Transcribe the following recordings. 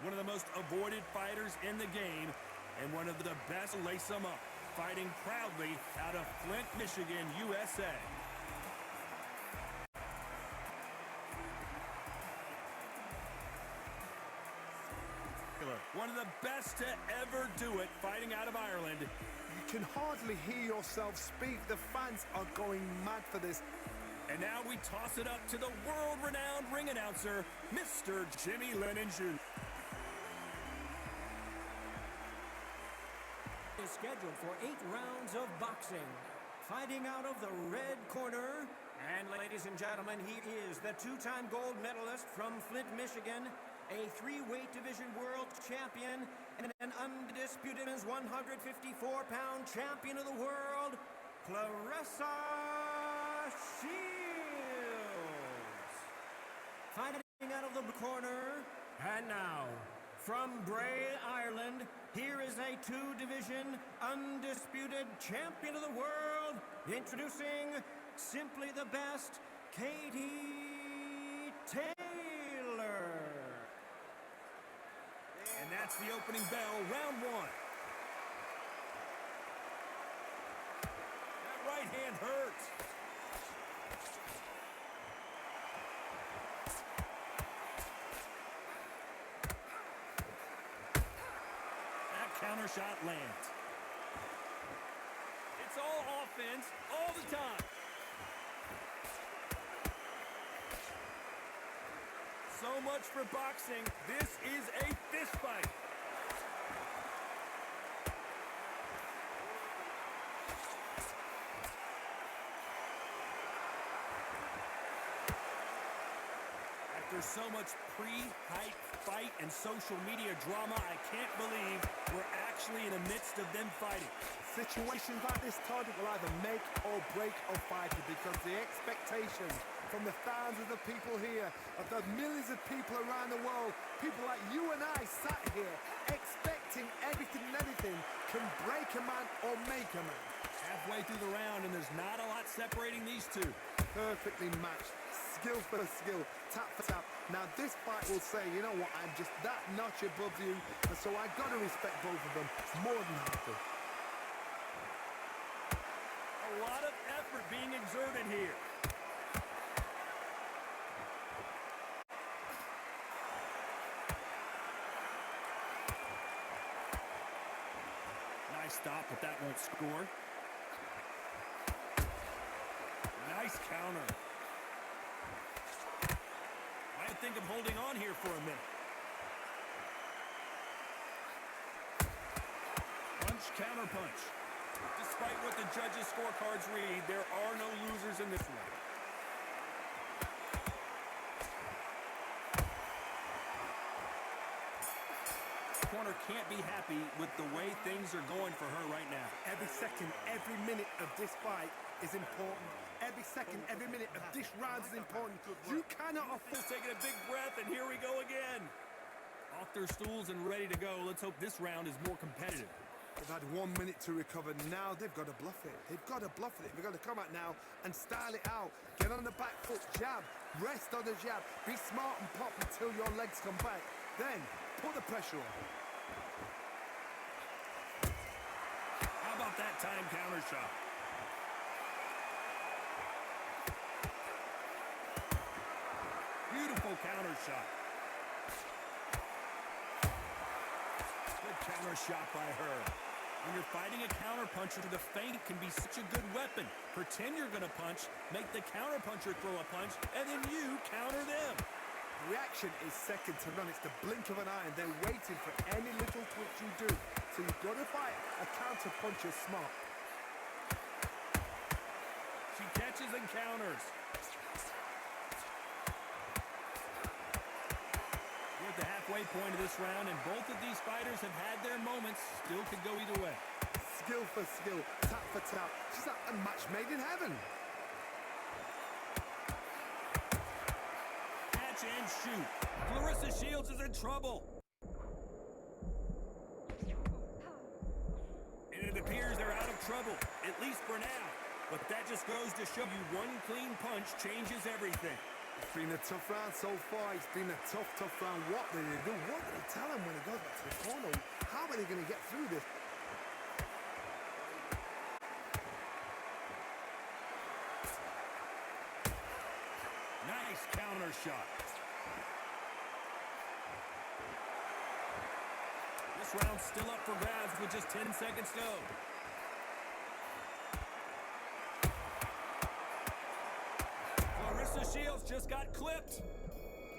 one of the most avoided fighters in the game, and one of the best to lace them up, fighting proudly out of Flint, Michigan, USA. One of the best to ever do it, fighting out of Ireland. You can hardly hear yourself speak. The fans are going mad for this. And now we toss it up to the world-renowned ring announcer, Mr. Jimmy Lennon Jr. Is scheduled for 8 rounds of boxing. Fighting out of the red corner. And ladies and gentlemen, he is the 2-time gold medalist from Flint, Michigan, a 3-weight division world champion, and an undisputed 154-pound champion of the world, Claressa Shields. Fighting out of the corner. And now, from Bray, Ireland, here is a 2-division undisputed champion of the world, introducing simply the best, Katie Taylor. And that's the opening bell, round 1. That right hand hurts. That counter shot lands. It's all offense all the time. So much for boxing. This is a fist fight. After so much pre-hype fight and social media drama, I can't believe we're actually in the midst of them fighting. Situations like this, Todd, will either make or break a fighter, because the expectations from the thousands of people here, of the millions of people around the world, people like you and I sat here expecting everything and anything, can break a man or make a man. Halfway through the round, and there's not a lot separating these two. Perfectly matched, skill for skill, tap for tap. Now this fight will say, you know what, I'm just that notch above you, and so I've got to respect both of them more than happy. A lot of effort being exerted here. Nice stop, but that won't score. Nice counter. I think of holding on here for a minute. Punch, counter punch. Despite what the judges' scorecards read, there are no losers in this one. Corner can't be happy with the way things are going for her right now. Every second, every minute of this fight is important. Every second, every minute of this round is important. You cannot afford... Taking a big breath, and here we go again. Off their stools and ready to go. Let's hope this round is more competitive. They've had 1 minute to recover. Now they've got to bluff it. They've got to bluff it. They've got to come out now and style it out. Get on the back foot, jab, rest on the jab. Be smart and pop until your legs come back. Then put the pressure on. How about that time counter shot? Beautiful counter shot. Good counter shot by her. When you're fighting a counter puncher, the feint can be such a good weapon. Pretend you're going to punch, make the counter puncher throw a punch, and then you counter them. Reaction is second to none. It's the blink of an eye, and they're waiting for any little twitch you do. So you've got to fight a counter puncher smart. She catches and counters. We're at the halfway point of this round, and both of these fighters have had their moments. Still could go either way. Skill for skill, tap for tap. She's like a match made in heaven. Catch and shoot. Claressa Shields is in trouble. And it appears they're out of trouble, at least for now. But that just goes to show you one clean punch changes everything. It's been a tough round so far. It's been a tough round. What did they do? What did they tell This round's still up for grabs with just 10 seconds to go. Clarissa Shields just got clipped.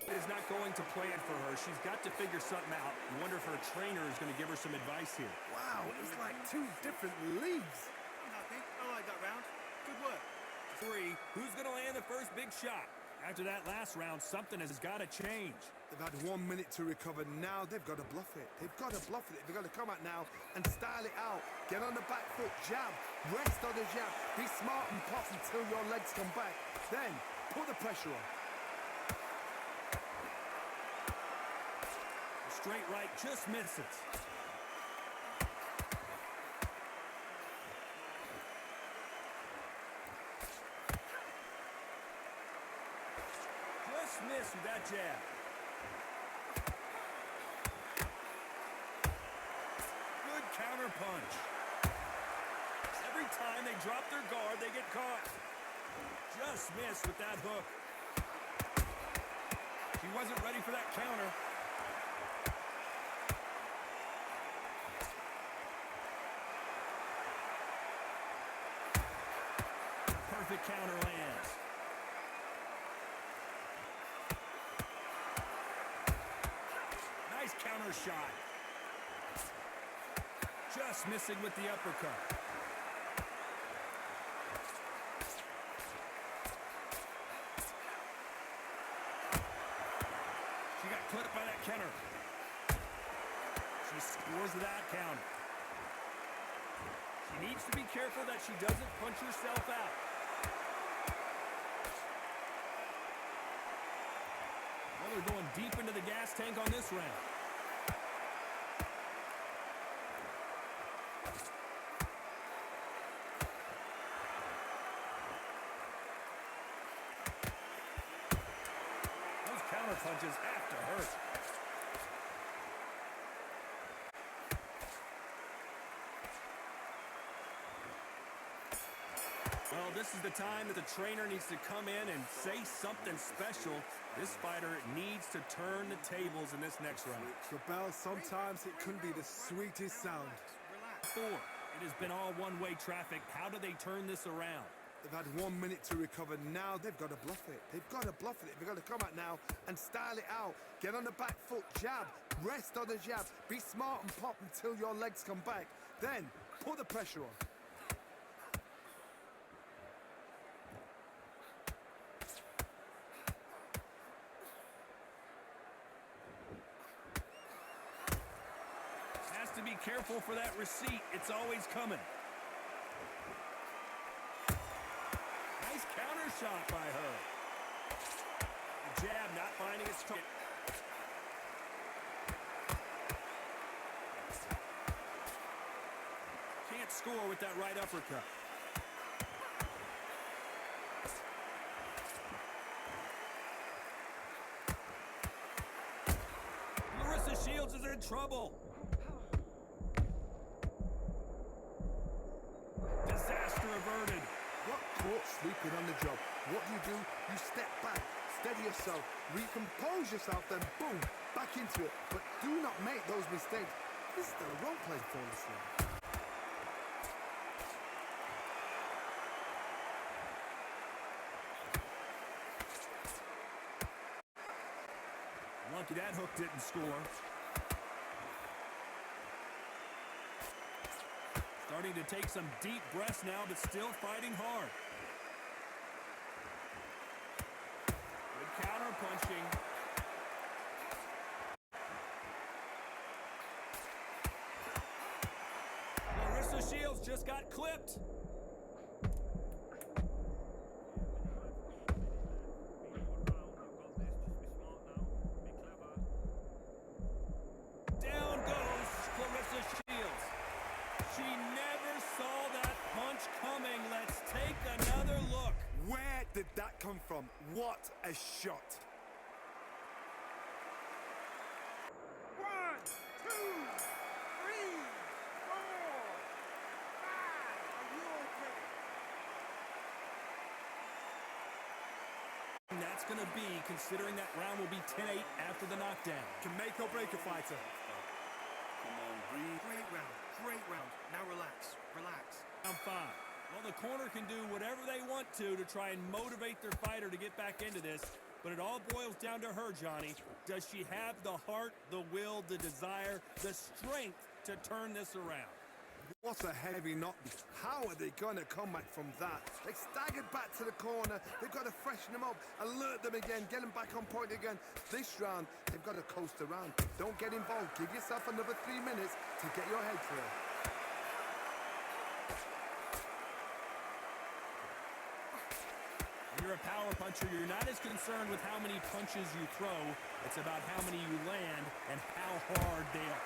It is not going to plan for her. She's got to figure something out. You wonder if her trainer is going to give her some advice here. Wow, it's like two different leagues. I'm happy. I like that round. Good work. 3. Who's going to land the first big shot? After that last round, something has got to change. They've had 1 minute to recover. Now they've got to bluff it. They've got to bluff it. They've got to come out now and style it out. Get on the back foot, jab, rest on the jab. Be smart and pop until your legs come back. Then put the pressure on. The straight right just misses. Just missed with that jab. Good counter punch. Every time they drop their guard, they get caught. Just missed with that hook. She wasn't ready for that counter. Perfect counter lands. Nice counter shot. Just missing with the uppercut. She got clipped by that counter. She scores that counter. She needs to be careful that she doesn't punch herself out. Well, they're going deep into the gas tank on this round. Those counter punches have to hurt. Well, this is the time that the trainer needs to come in and say something special. This fighter needs to turn the tables in this next round. The bell, sometimes it can be the sweetest sound. 4. It has been all one-way traffic. How do they turn this around? They've had 1 minute to recover. Now they've got to bluff it. They've got to bluff it. They've got to come out now and style it out. Get on the back foot, jab, rest on the jab. Be smart and pop until your legs come back. Then put the pressure on. Has to be careful for that receipt. It's always coming. Nice counter shot by her. The jab not finding its target. Can't score with that right uppercut. Clarissa Shields is in trouble. Disaster averted. Got caught sleeping on the job. What do? You step back, steady yourself, recompose yourself, then boom, back into it. But do not make those mistakes. This is the wrong place for this one. Lucky that hook didn't score. Starting to take some deep breaths now, but still fighting hard. Good counter punching. Clarissa Shields just got clipped. Down goes Clarissa Shields. She never saw that punch coming. Let's take another look. Where did that come from? What a shot. 1, 2, 3, 4, 5. Are you okay? And that's going to be, considering that round will be 10-8 after the knockdown. Can make or break a fighter. Come on, breathe. Great round. Great round. Now relax. Relax. Round 5. Well, the corner can do whatever they want to try and motivate their fighter to get back into this, but it all boils down to her, Johnny. Does she have the heart, the will, the desire, the strength to turn this around? What a heavy knot. How are they going to come back from that? They staggered back to the corner. They've got to freshen them up, alert them again, get them back on point again. This round, they've got to coast around. Don't get involved. Give yourself another 3 minutes to get your head clear. When you're a power puncher, you're not as concerned with how many punches you throw. It's about how many you land and how hard they are.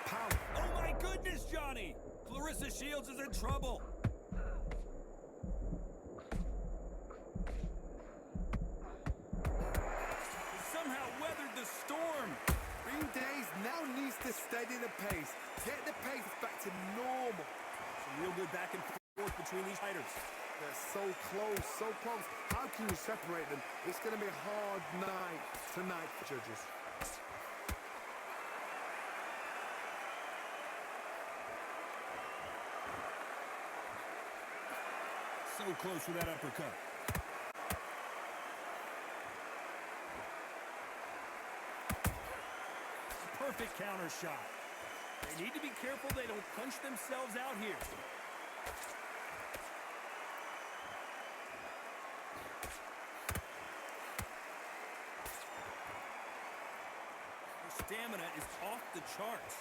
Power. Oh my goodness, Johnny! Claressa Shields is in trouble. Somehow weathered the storm. Green Days now needs to steady the pace. Get the pace back to normal. Some real good back and forth between these fighters. They're so close, so close. How can you separate them? It's going to be a hard night tonight for judges. So close with that uppercut. Perfect counter shot. They need to be careful they don't punch themselves out here. Her stamina is off the charts.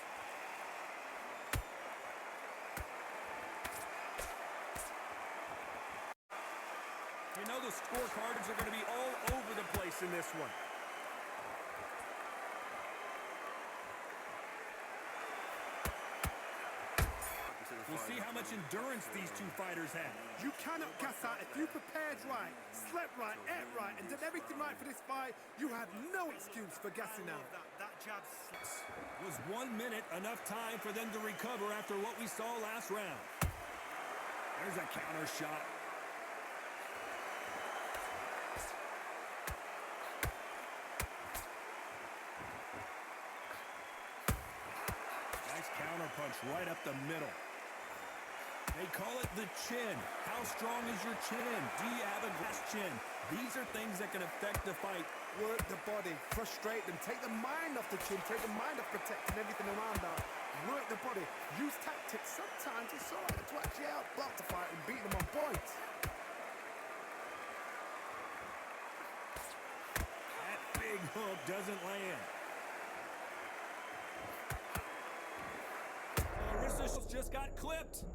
You know the scorecards are going to be all over the place in this one. We'll see how much endurance these two fighters have. You cannot gas out. If you prepared right, slept right, ate right, and did everything right for this fight, you have no excuse for gassing out. That jab. Was 1 minute enough time for them to recover after what we saw last round? There's a counter shot. Nice counter punch right up the middle. They call it the chin. How strong is your chin? Do you have a glass chin? These are things that can affect the fight. Work the body, frustrate them, take the mind off the chin, take the mind off protecting everything around that. Work the body, use tactics. Sometimes it's all right to actually outblock the fight and beat them on points. That big hook doesn't land. Claressa just got clipped.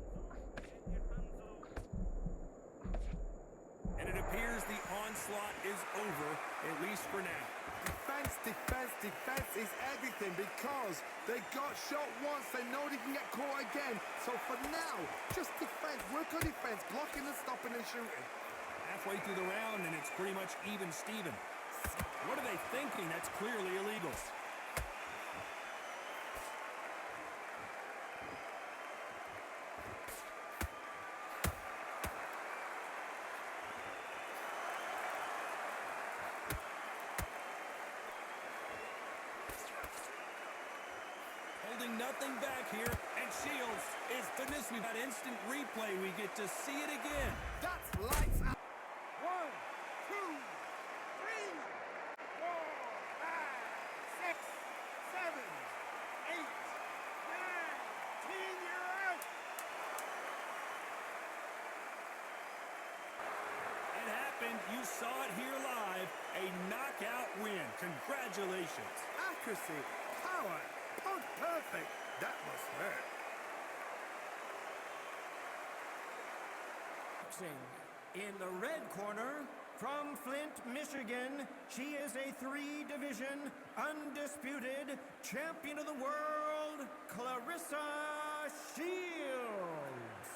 And it appears the onslaught is over, at least for now. Defense, defense, defense is everything because they got shot once, they know they can get caught again. So for now, just defense, work on defense, blocking and stopping and shooting. Halfway through the round, and it's pretty much even Steven. What are they thinking? That's clearly illegal. Holding nothing back here, and Shields is finished. We've got instant replay. We get to see it again. That's lights out. 1, 2, 3, 4, 5, 6, 7, 8, 9, 10. You're out. It happened. You saw it here live. A knockout win. Congratulations. Accuracy, power, punch perfect. That must hurt. Boxing. In the red corner, from Flint, Michigan, she is a 3-division, undisputed champion of the world, Claressa Shields.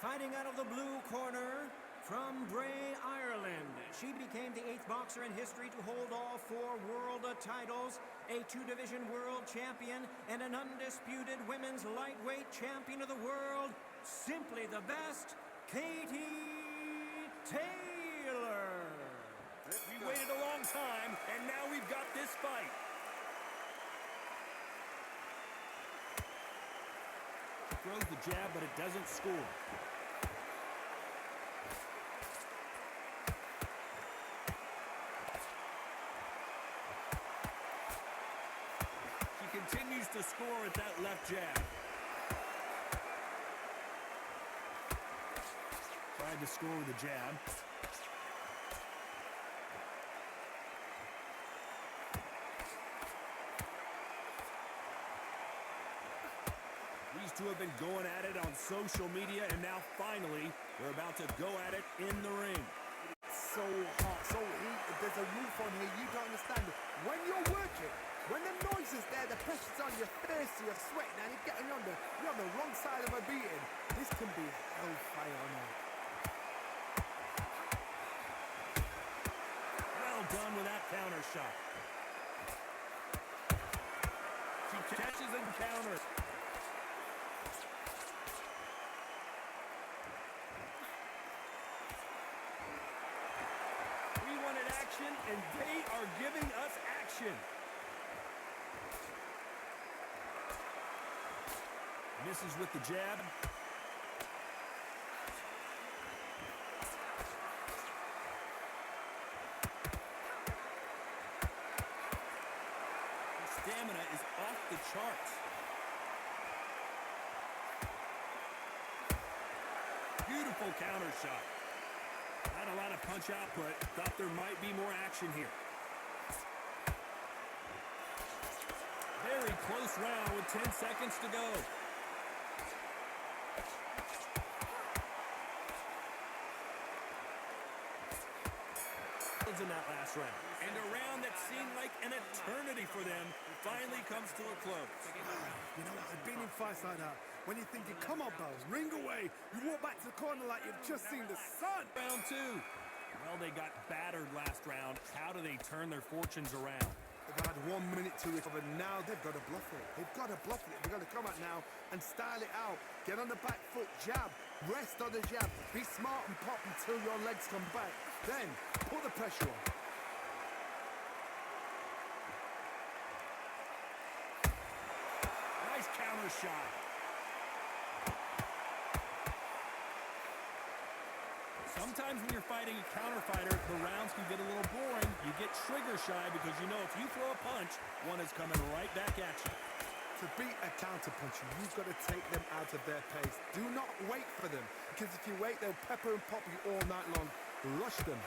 Fighting out of the blue corner, from Bray, Ireland, she became the 8th boxer in history to hold all 4 world titles, a 2-division world champion, and an undisputed women's lightweight champion of the world. Simply the best, Katie Taylor. We waited a long time, and now we've got this fight. throws the jab, but it doesn't score. She continues to score with that left jab. Tried to score with a jab. These two have been going at it on social media, and now finally, they're about to go at it in the ring. So hot, so heated. There's a roof on here. You don't understand it. When you're working, when the noise is there, the pressure's on your face, you're sweating, and you're on the wrong side of a beating. This can be hellfire on earth. Well done with that counter shot. She catches and counters. We wanted action, and they are giving us action. Misses with the jab. Stamina is off the charts. Beautiful counter shot. Not a lot of punch output. Thought there might be more action here. Very close round with 10 seconds to go. In that last round. And a round that seemed like an eternity for them finally comes to a close. You know, I've been in fights like that. When you're thinking, come on, Bells, ring away. You walk back to the corner like you've just seen the sun. Round two. Well, they got battered last round. How do they turn their fortunes around? They've had 1 minute to recover. Now they've got to bluff it. They've got to bluff it. They've got to come out now and style it out. Get on the back foot, jab. Rest on the jab. Be smart and pop until your legs come back. Then, put the pressure on. Nice counter shot. Sometimes when you're fighting a counter fighter, the rounds can get a little boring. You get trigger shy because you know if you throw a punch, one is coming right back at you. To beat a counter puncher, you've got to take them out of their pace. Do not wait for them, because if you wait, they'll pepper and pop you all night long. Rush them.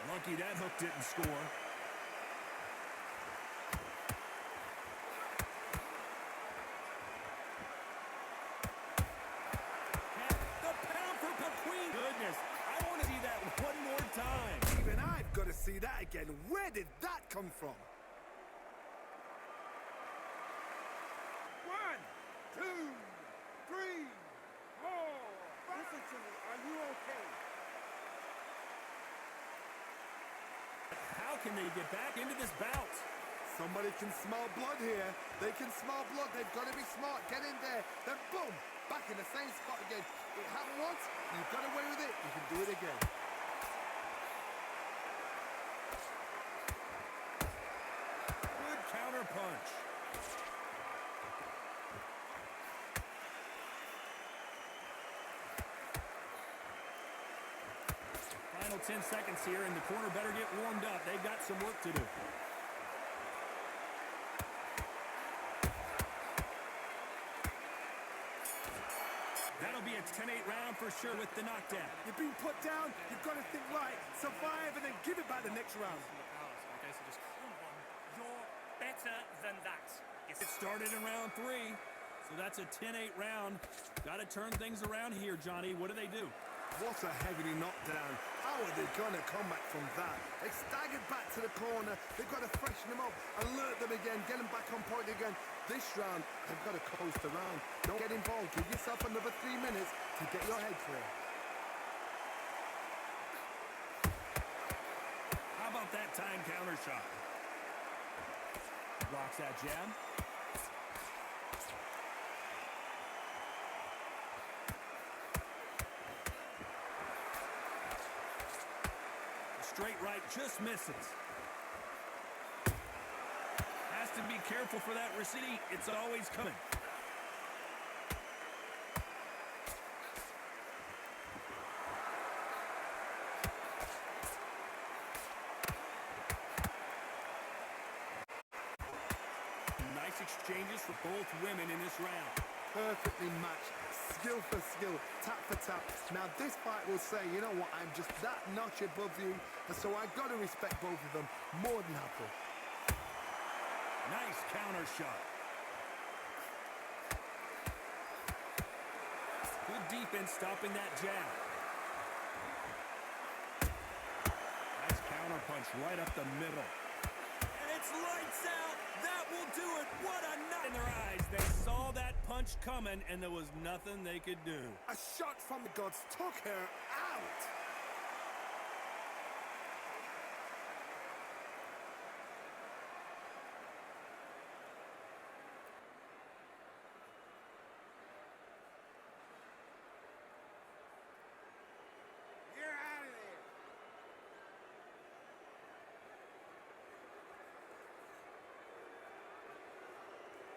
Lucky that hook didn't score. The pound for Paquin. Goodness, I want to see that one more time. Even I've got to see that again. Where did that come from? 1, 2, 3, 4. Listen to me. Are you okay? How can they get back into this bout? Somebody can smell blood here. They can smell blood. They've got to be smart. Get in there. Then boom, back in the same spot again. It happened once. You got away with it. You can do it again. Good counter punch. Final 10 seconds here, and the corner better get warmed up. They've got some work to do. That'll be a 10-8 round for sure with the knockdown. You've been put down. You've got to think right. Survive and then give it back the next round. Okay, so just come on. You're better than that. It started in round 3, so that's a 10-8 round. Got to turn things around here, Johnny. What do they do? What a heavy knockdown. How are they going to come back from that? They staggered back to the corner. They've got to freshen them up, alert them again, get them back on point again. This round, they've got to coast around. Don't get involved. Give yourself another 3 minutes to get your head clear. How about that time counter shot? Blocks that jab. Straight right just misses. Has has to be careful for that receipt. It's always coming. Nice exchanges for both women in this round. Perfectly matched, skill for skill, tap for tap. Now this fight will say, you know what, I'm just that notch above you, and so I've got to respect both of them more than happy. Nice counter shot. Good defense stopping that jab. Nice counter punch right up the middle. And it's lights out. That will do it. What a nut in their eyes. They saw that punch coming, and there was nothing they could do. A shot from the gods took her out. You're out of there.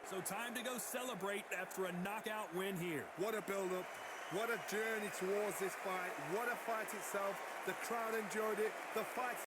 So time to go celebrate after a knockout win here. What a build-up. What a journey towards this fight. What a fight itself. The crowd enjoyed it. The fight